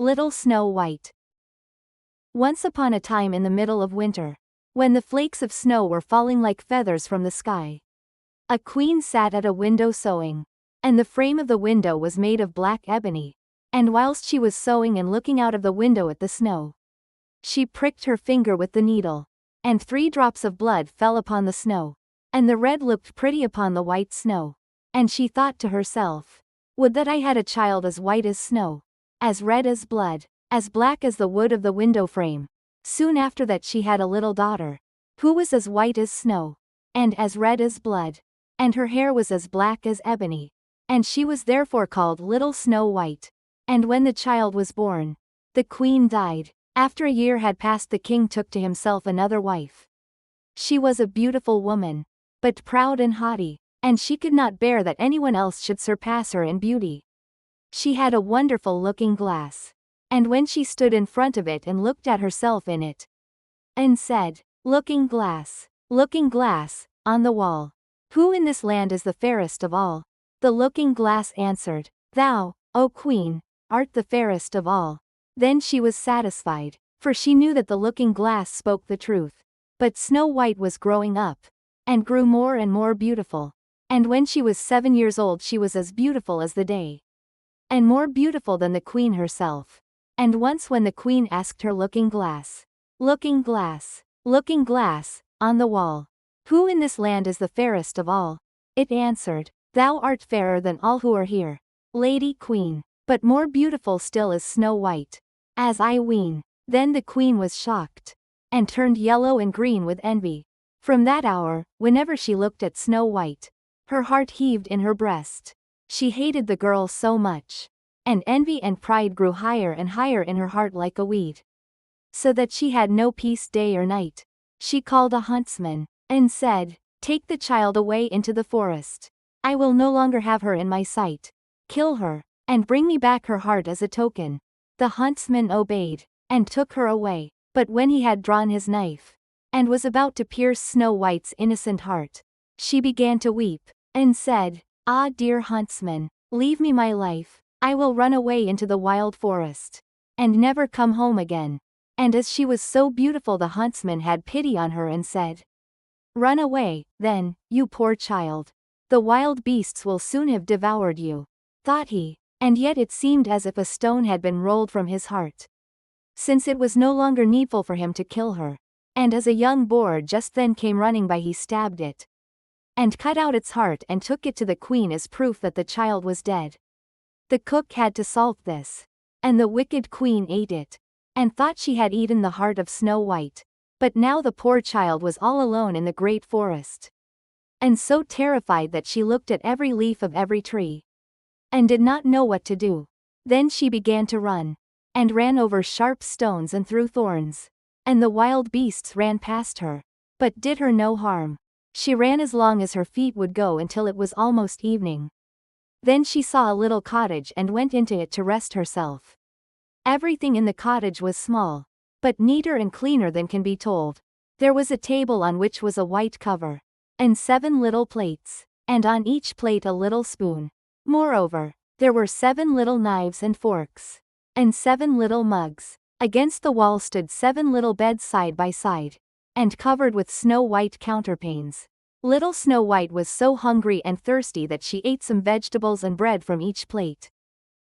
Little Snow White. Once upon a time in the middle of winter, when the flakes of snow were falling like feathers from the sky, a queen sat at a window sewing, and the frame of the window was made of black ebony, and whilst she was sewing and looking out of the window at the snow, she pricked her finger with the needle, and 3 drops of blood fell upon the snow, and the red looked pretty upon the white snow, and she thought to herself, would that I had a child as white as snow, as red as blood, as black as the wood of the window frame. Soon after that she had a little daughter, who was as white as snow, and as red as blood, and her hair was as black as ebony, and she was therefore called Little Snow White. And when the child was born, the queen died. After a year had passed, the king took to himself another wife. She was a beautiful woman, but proud and haughty, and she could not bear that anyone else should surpass her in beauty. She had a wonderful looking glass, and when she stood in front of it and looked at herself in it, and said, looking glass, on the wall, who in this land is the fairest of all? The looking glass answered, thou, O queen, art the fairest of all. Then she was satisfied, for she knew that the looking glass spoke the truth. But Snow White was growing up, and grew more and more beautiful, and when she was 7 years old she was as beautiful as the day, and more beautiful than the queen herself. And once when the queen asked her looking glass, on the wall, who in this land is the fairest of all? It answered, thou art fairer than all who are here, Lady Queen, but more beautiful still is Snow White, as I ween. Then the queen was shocked, and turned yellow and green with envy. From that hour, whenever she looked at Snow White, her heart heaved in her breast. She hated the girl so much, and envy and pride grew higher and higher in her heart like a weed, so that she had no peace day or night. She called a huntsman, and said, take the child away into the forest. I will no longer have her in my sight. Kill her, and bring me back her heart as a token. The huntsman obeyed, and took her away. But when he had drawn his knife, and was about to pierce Snow White's innocent heart, she began to weep, and said, ah, dear huntsman, leave me my life. I will run away into the wild forest, and never come home again. And as she was so beautiful, the huntsman had pity on her and said, run away, then, you poor child. The wild beasts will soon have devoured you, thought he, and yet it seemed as if a stone had been rolled from his heart, since it was no longer needful for him to kill her. And as a young boar just then came running by, he stabbed it, and cut out its heart and took it to the queen as proof that the child was dead. The cook had to salt this, and the wicked queen ate it, and thought she had eaten the heart of Snow White. But now the poor child was all alone in the great forest, and so terrified that she looked at every leaf of every tree, and did not know what to do. Then she began to run, and ran over sharp stones and through thorns, and the wild beasts ran past her, but did her no harm. She ran as long as her feet would go until it was almost evening. Then she saw a little cottage and went into it to rest herself. Everything in the cottage was small, but neater and cleaner than can be told. There was a table on which was a white cover, and 7 little plates, and on each plate a little spoon. Moreover, there were 7 little knives and forks, and 7 little mugs. Against the wall stood 7 little beds side by side, and covered with snow white counterpanes. Little Snow White was so hungry and thirsty that she ate some vegetables and bread from each plate,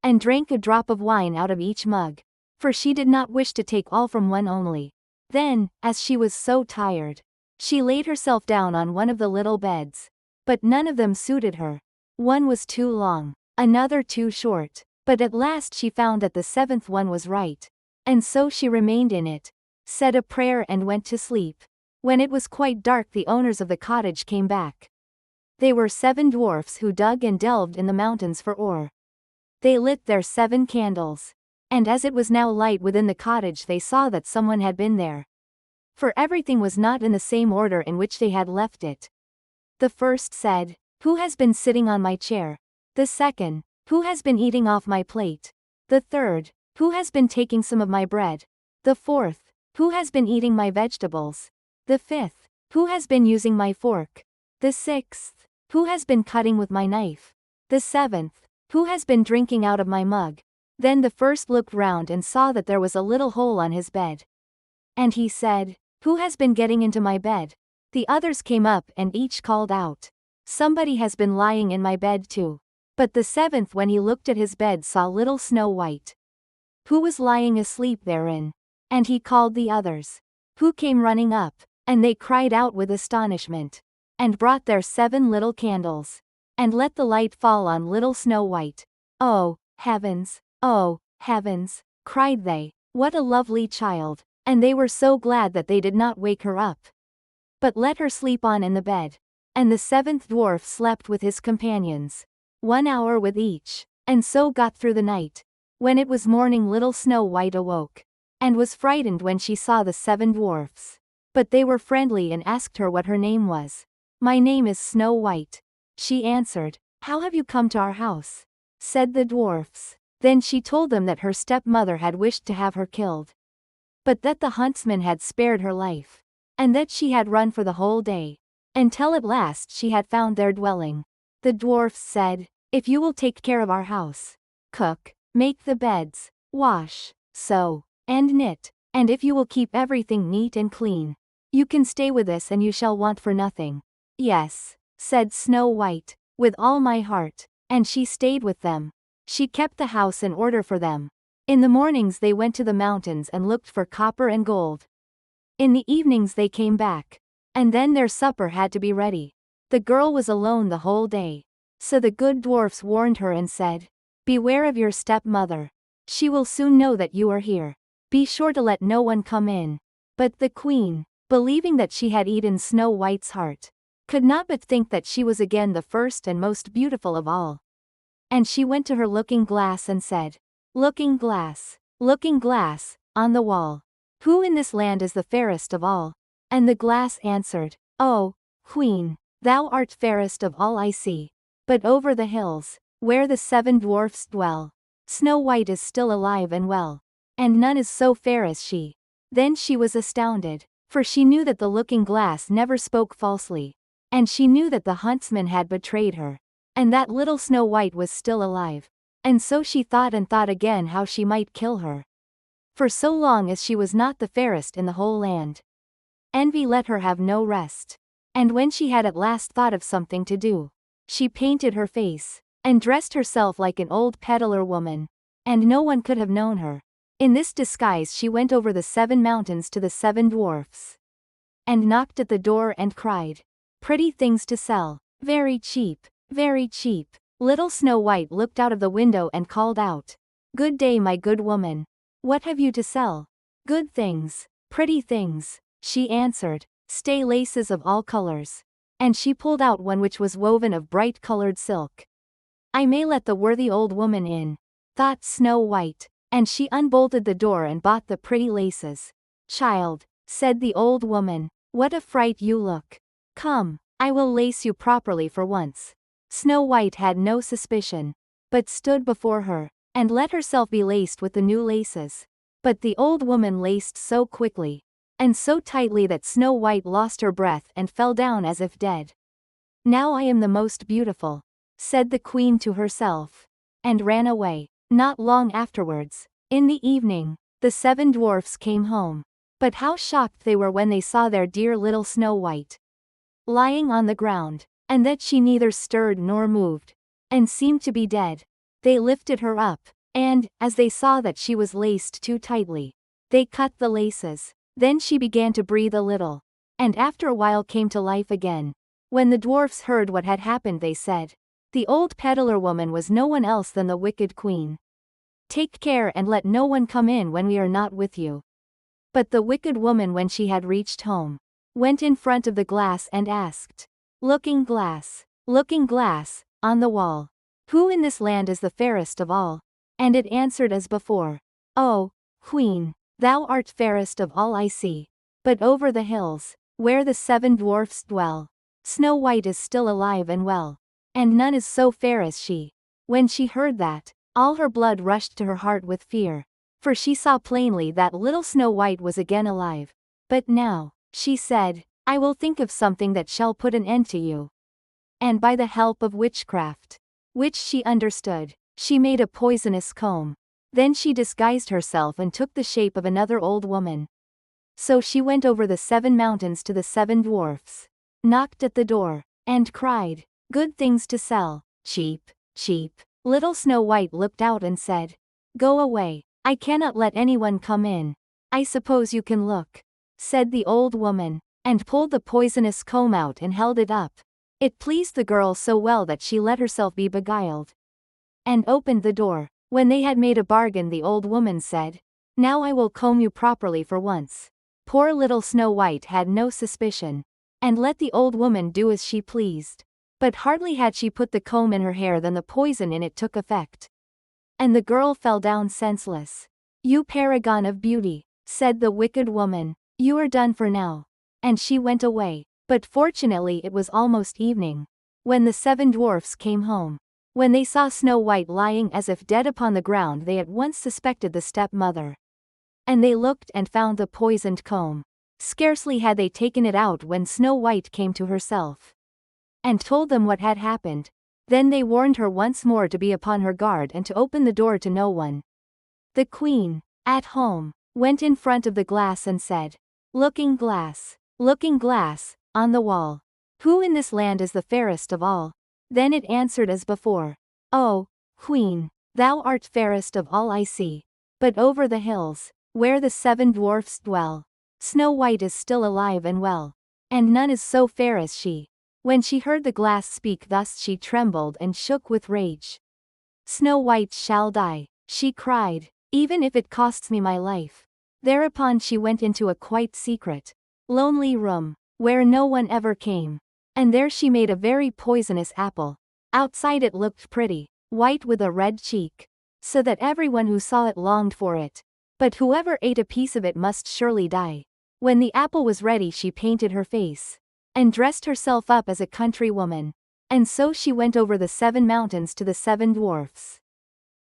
and drank a drop of wine out of each mug, for she did not wish to take all from one only. Then, as she was so tired, she laid herself down on one of the little beds, but none of them suited her. One was too long, another too short, but at last she found that the 7th one was right, and so she remained in it, said a prayer and went to sleep. When it was quite dark, the owners of the cottage came back. They were 7 dwarfs who dug and delved in the mountains for ore. They lit their 7 candles, and as it was now light within the cottage, they saw that someone had been there, for everything was not in the same order in which they had left it. The first said, who has been sitting on my chair? The second, who has been eating off my plate? The third, who has been taking some of my bread? The fourth, who has been eating my vegetables? The fifth, who has been using my fork? The sixth, who has been cutting with my knife? The seventh, who has been drinking out of my mug? Then the first looked round and saw that there was a little hole on his bed. And he said, "Who has been getting into my bed?" The others came up and each called out, "Somebody has been lying in my bed too." But the seventh, when he looked at his bed, saw little Snow White, who was lying asleep therein. And he called the others, who came running up, and they cried out with astonishment, and brought their 7 little candles, and let the light fall on little Snow White. "Oh, heavens! Oh, heavens!" cried they. "What a lovely child!" And they were so glad that they did not wake her up, but let her sleep on in the bed. And the 7th dwarf slept with his companions, 1 hour with each, and so got through the night. When it was morning, little Snow White awoke, and was frightened when she saw the 7 dwarfs. But they were friendly and asked her what her name was. "My name is Snow White," she answered. "How have you come to our house?" said the dwarfs. Then she told them that her stepmother had wished to have her killed, but that the huntsman had spared her life, and that she had run for the whole day, until at last she had found their dwelling. The dwarfs said, "If you will take care of our house, cook, make the beds, wash, sew, and knit, and if you will keep everything neat and clean, you can stay with us and you shall want for nothing." "Yes," said Snow White, "with all my heart." And she stayed with them. She kept the house in order for them. In the mornings they went to the mountains and looked for copper and gold. In the evenings they came back, and then their supper had to be ready. The girl was alone the whole day, so the good dwarfs warned her and said, "Beware of your stepmother. She will soon know that you are here. Be sure to let no one come in." But the queen, believing that she had eaten Snow White's heart, could not but think that she was again the first and most beautiful of all. And she went to her looking glass and said, "Looking glass, on the wall, who in this land is the fairest of all?" And the glass answered, "Oh, queen, thou art fairest of all I see. But over the hills, where the 7 dwarfs dwell, Snow White is still alive and well, and none is so fair as she." Then she was astounded, for she knew that the looking glass never spoke falsely, and she knew that the huntsman had betrayed her, and that little Snow White was still alive. And so she thought and thought again how she might kill her, for so long as she was not the fairest in the whole land. Envy let her have no rest, and when she had at last thought of something to do, she painted her face, and dressed herself like an old peddler woman, and no one could have known her. In this disguise she went over the 7 mountains to the 7 dwarfs, and knocked at the door and cried, "Pretty things to sell, very cheap, very cheap." Little Snow White looked out of the window and called out, "Good day, my good woman. What have you to sell?" "Good things, pretty things," she answered. "Stay laces of all colors." And she pulled out one which was woven of bright-colored silk. "I may let the worthy old woman in," thought Snow White, and she unbolted the door and bought the pretty laces. "Child," said the old woman, "what a fright you look. Come, I will lace you properly for once." Snow White had no suspicion, but stood before her, and let herself be laced with the new laces. But the old woman laced so quickly, and so tightly that Snow White lost her breath and fell down as if dead. "Now I am the most beautiful," said the queen to herself, and ran away. Not long afterwards, in the evening, the 7 dwarfs came home. But how shocked they were when they saw their dear little Snow White lying on the ground, and that she neither stirred nor moved, and seemed to be dead. They lifted her up, and, as they saw that she was laced too tightly, they cut the laces. Then she began to breathe a little, and after a while came to life again. When the dwarfs heard what had happened, they said, "The old peddler woman was no one else than the wicked queen. Take care and let no one come in when we are not with you." But the wicked woman, when she had reached home, went in front of the glass and asked, looking glass, on the wall, who in this land is the fairest of all?" And it answered as before, "Oh, queen, thou art fairest of all I see. But over the hills, where the 7 dwarfs dwell, Snow White is still alive and well, and none is so fair as she." When she heard that, all her blood rushed to her heart with fear, for she saw plainly that little Snow White was again alive. "But now," she said, "I will think of something that shall put an end to you." And by the help of witchcraft, which she understood, she made a poisonous comb, Then she disguised herself and took the shape of another old woman. So she went over the 7 mountains to the 7 dwarfs, knocked at the door, and cried, "Good things to sell, cheap, cheap." Little Snow White looked out and said, "Go away, I cannot let anyone come in." "I suppose you can look," said the old woman, and pulled the poisonous comb out and held it up. It pleased the girl so well that she let herself be beguiled, and opened the door. When they had made a bargain, the old woman said, "Now I will comb you properly for once." Poor little Snow White had no suspicion, and let the old woman do as she pleased. But hardly had she put the comb in her hair than the poison in it took effect, and the girl fell down senseless. "You paragon of beauty," said the wicked woman, "you are done for now." And she went away. But fortunately it was almost evening when the 7 dwarfs came home. When they saw Snow White lying as if dead upon the ground, they at once suspected the stepmother. And they looked and found the poisoned comb. Scarcely had they taken it out when Snow White came to herself and told them what had happened. Then they warned her once more to be upon her guard and to open the door to no one. The queen, at home, went in front of the glass and said, "Looking glass, on the wall, who in this land is the fairest of all?" Then it answered as before, "Oh, queen, thou art fairest of all I see. But over the hills, where the 7 dwarfs dwell, Snow White is still alive and well, and none is so fair as she." When she heard the glass speak thus, she trembled and shook with rage. "Snow White shall die," she cried, "even if it costs me my life." Thereupon she went into a quite secret, lonely room, where no one ever came, and there she made a very poisonous apple. Outside it looked pretty, white with a red cheek, so that everyone who saw it longed for it. But whoever ate a piece of it must surely die. When the apple was ready, she painted her face, and dressed herself up as a country woman. And so she went over the 7 mountains to the 7 dwarfs.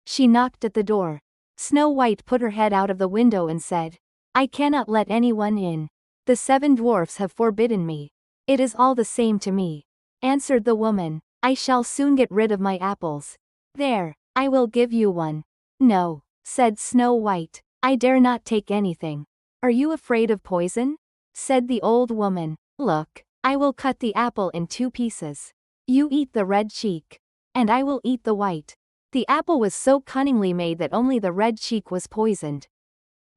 She knocked at the door. Snow White put her head out of the window and said, "I cannot let anyone in. The 7 dwarfs have forbidden me." "It is all the same to me," answered the woman. "I shall soon get rid of my apples. There, I will give you one." "No," said Snow White, "I dare not take anything." "Are you afraid of poison?" said the old woman. "Look, I will cut the apple in 2 pieces. You eat the red cheek, and I will eat the white." The apple was so cunningly made that only the red cheek was poisoned.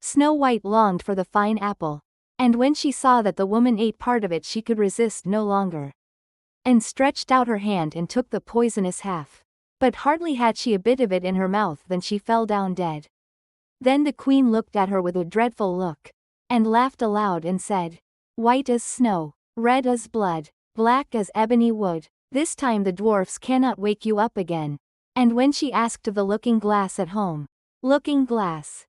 Snow White longed for the fine apple, and when she saw that the woman ate part of it, she could resist no longer, and stretched out her hand and took the poisonous half. But hardly had she a bit of it in her mouth than she fell down dead. Then the queen looked at her with a dreadful look, and laughed aloud and said, "White as snow, red as blood, black as ebony wood, this time the dwarfs cannot wake you up again." And when she asked of the looking glass at home, looking glass,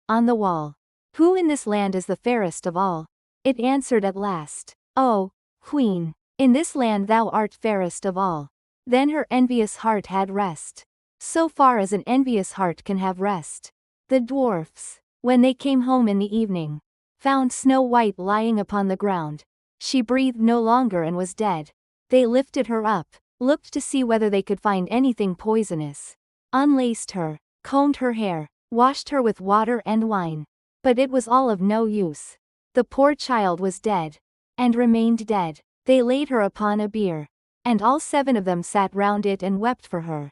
on the wall, who in this land is the fairest of all?" it answered at last, "Oh, queen, in this land thou art fairest of all." Then her envious heart had rest, so far as an envious heart can have rest. The dwarfs, when they came home in the evening, found Snow White lying upon the ground. She breathed no longer and was dead. They lifted her up, looked to see whether they could find anything poisonous, unlaced her, combed her hair, washed her with water and wine. But it was all of no use. The poor child was dead, and remained dead. They laid her upon a bier, and all 7 of them sat round it and wept for her,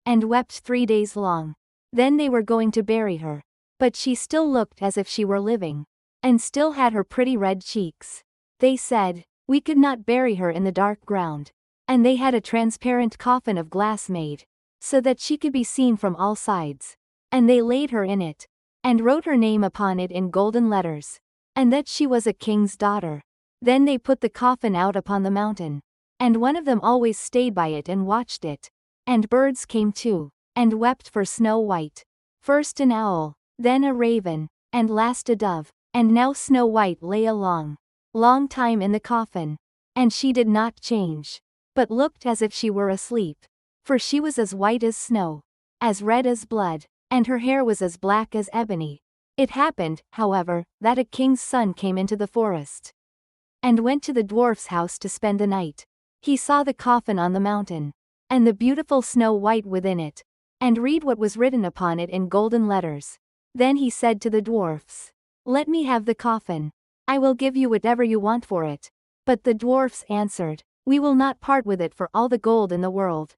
and wept 3 days long. Then they were going to bury her, but she still looked as if she were living, and still had her pretty red cheeks. They said, "We could not bury her in the dark ground." And they had a transparent coffin of glass made, so that she could be seen from all sides. And they laid her in it, and wrote her name upon it in golden letters, and that she was a king's daughter. Then they put the coffin out upon the mountain, and one of them always stayed by it and watched it. And birds came too, and wept for Snow White. First an owl, then a raven, and last a dove. And now Snow White lay a long, long time in the coffin, and she did not change, but looked as if she were asleep. For she was as white as snow, as red as blood, and her hair was as black as ebony. It happened, however, that a king's son came into the forest, and went to the dwarf's house to spend the night. He saw the coffin on the mountain, and the beautiful Snow White within it, and read what was written upon it in golden letters. Then he said to the dwarfs, "Let me have the coffin. I will give you whatever you want for it." But the dwarfs answered, "We will not part with it for all the gold in the world."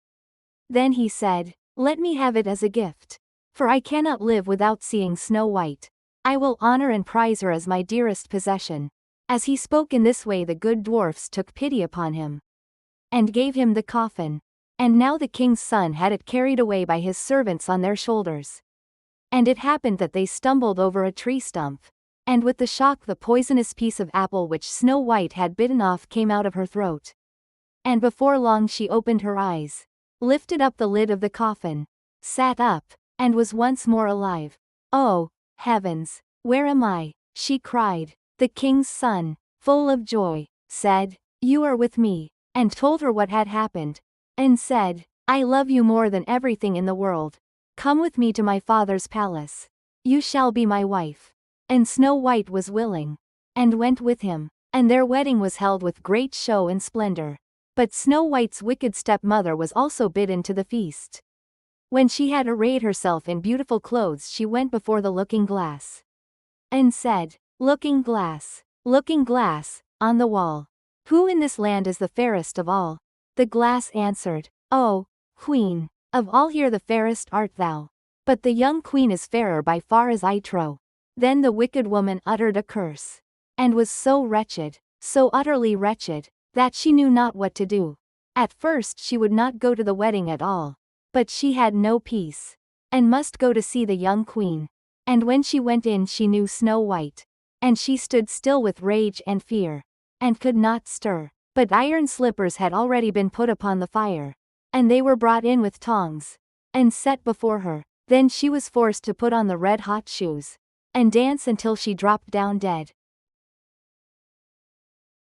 Then he said, "Let me have it as a gift. For I cannot live without seeing Snow White. I will honor and prize her as my dearest possession." As he spoke in this way, the good dwarfs took pity upon him and gave him the coffin. And now the king's son had it carried away by his servants on their shoulders. And it happened that they stumbled over a tree stump, and with the shock the poisonous piece of apple which Snow White had bitten off came out of her throat. And before long she opened her eyes, lifted up the lid of the coffin, sat up, and was once more alive. "Oh, heavens, where am I?" she cried. The king's son, full of joy, said, "You are with me," and told her what had happened, and said, "I love you more than everything in the world. Come with me to my father's palace. You shall be my wife." And Snow White was willing, and went with him, and their wedding was held with great show and splendor. But Snow White's wicked stepmother was also bidden to the feast. When she had arrayed herself in beautiful clothes, she went before the looking-glass, and said, "Looking glass, on the wall, who in this land is the fairest of all?" The glass answered, "Oh, queen, of all here the fairest art thou. But the young queen is fairer by far as I trow." Then the wicked woman uttered a curse, and was so wretched, so utterly wretched, that she knew not what to do. At first she would not go to the wedding at all, but she had no peace, and must go to see the young queen. And when she went in she knew Snow White, and she stood still with rage and fear, and could not stir. But iron slippers had already been put upon the fire, and they were brought in with tongs, and set before her. Then she was forced to put on the red-hot shoes, and dance until she dropped down dead.